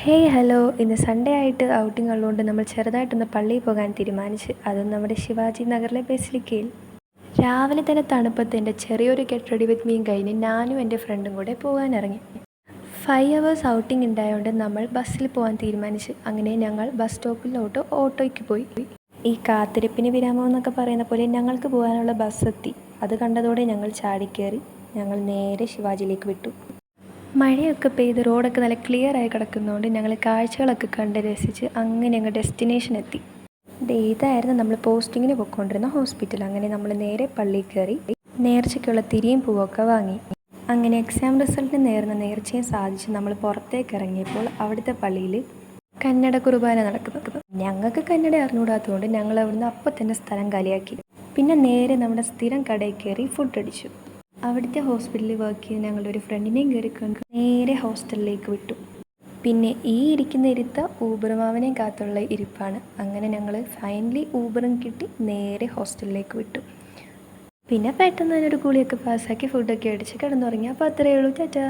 Hey hello, ഇന്ന് Sunday ആയിട്ട് outing ഉള്ളതുകൊണ്ട് നമ്മൾ ചെറുതായിട്ടൊന്ന് പള്ളിയിൽ പോകാൻ തീരുമാനിച്ച്. അതും നമ്മുടെ ശിവാജി നഗറിലെ ബസിലിക്കയിൽ. രാവിലെ തന്നെ തണുപ്പത്ത് എൻ്റെ ചെറിയൊരു ഗെറ്റ് റെഡി വിത്ത് മീൻ കഴിഞ്ഞ് ഞാനും എൻ്റെ ഫ്രണ്ടും കൂടെ പോകാനിറങ്ങി. 5 hours ഔട്ടിംഗ് ഉണ്ടായതുകൊണ്ട് നമ്മൾ ബസ്സിൽ പോകാൻ തീരുമാനിച്ച്. അങ്ങനെ ഞങ്ങൾ ബസ് സ്റ്റോപ്പിലോട്ട് ഓട്ടോയ്ക്ക് പോയി. ഈ കാത്തിരിപ്പിന് വിരാമം എന്നൊക്കെ പറയുന്ന പോലെ ഞങ്ങൾക്ക് പോകാനുള്ള ബസ് എത്തി. അത് കണ്ടതോടെ ഞങ്ങൾ ചാടിക്കയറി. ഞങ്ങൾ നേരെ ശിവാജിയിലേക്ക് വിട്ടു. മഴയൊക്കെ പെയ്ത് റോഡൊക്കെ നല്ല ക്ലിയറായി കിടക്കുന്നതുകൊണ്ട് ഞങ്ങൾ കാഴ്ചകളൊക്കെ കണ്ട് രസിച്ച് അങ്ങനെ ഞങ്ങൾ ഡെസ്റ്റിനേഷൻ എത്തി. ഇതായിരുന്നു നമ്മൾ പോസ്റ്റിങ്ങിന് പോയിക്കൊണ്ടിരുന്ന ഹോസ്പിറ്റൽ. അങ്ങനെ നമ്മൾ നേരെ പള്ളിയിൽ കയറി നേർച്ചയ്ക്കുള്ള തിരിയും പൂവൊക്കെ വാങ്ങി. അങ്ങനെ എക്സാം റിസൾട്ടിന് നേർന്ന നേർച്ചയും സാധിച്ച് നമ്മൾ പുറത്തേക്ക് ഇറങ്ങിയപ്പോൾ അവിടുത്തെ പള്ളിയിൽ കന്നഡ കുർബാന നടക്കുന്നു. ഞങ്ങൾക്ക് കന്നഡ അറിഞ്ഞുകൂടാത്തതുകൊണ്ട് ഞങ്ങൾ അവിടുന്ന് അപ്പം തന്നെ സ്ഥലം കാലിയാക്കി. പിന്നെ നേരെ നമ്മുടെ സ്ഥിരം കടയിൽ കയറി ഫുഡ് അടിച്ചു. അവിടുത്തെ ഹോസ്പിറ്റലിൽ വർക്ക് ചെയ്യുന്ന ഞങ്ങളുടെ ഒരു ഫ്രണ്ടിനെയും കയറിക്കൊണ്ട് നേരെ ഹോസ്റ്റലിലേക്ക് വിട്ടു. പിന്നെ ഈ ഇരിക്കുന്ന ഇരുത്ത ഊബറുമാവനെയും കാത്തുള്ള ഇരിപ്പാണ്. അങ്ങനെ ഞങ്ങൾ ഫൈനലി ഊബറും കിട്ടി നേരെ ഹോസ്റ്റലിലേക്ക് വിട്ടു. പിന്നെ പെട്ടെന്ന് തന്നെ ഒരു കുളിയൊക്കെ പാസ്സാക്കി ഫുഡൊക്കെ അടിച്ച് കിടന്നുറങ്ങി. അപ്പോൾ അത്രയേ ഉള്ളൂ. ടാറ്റാ.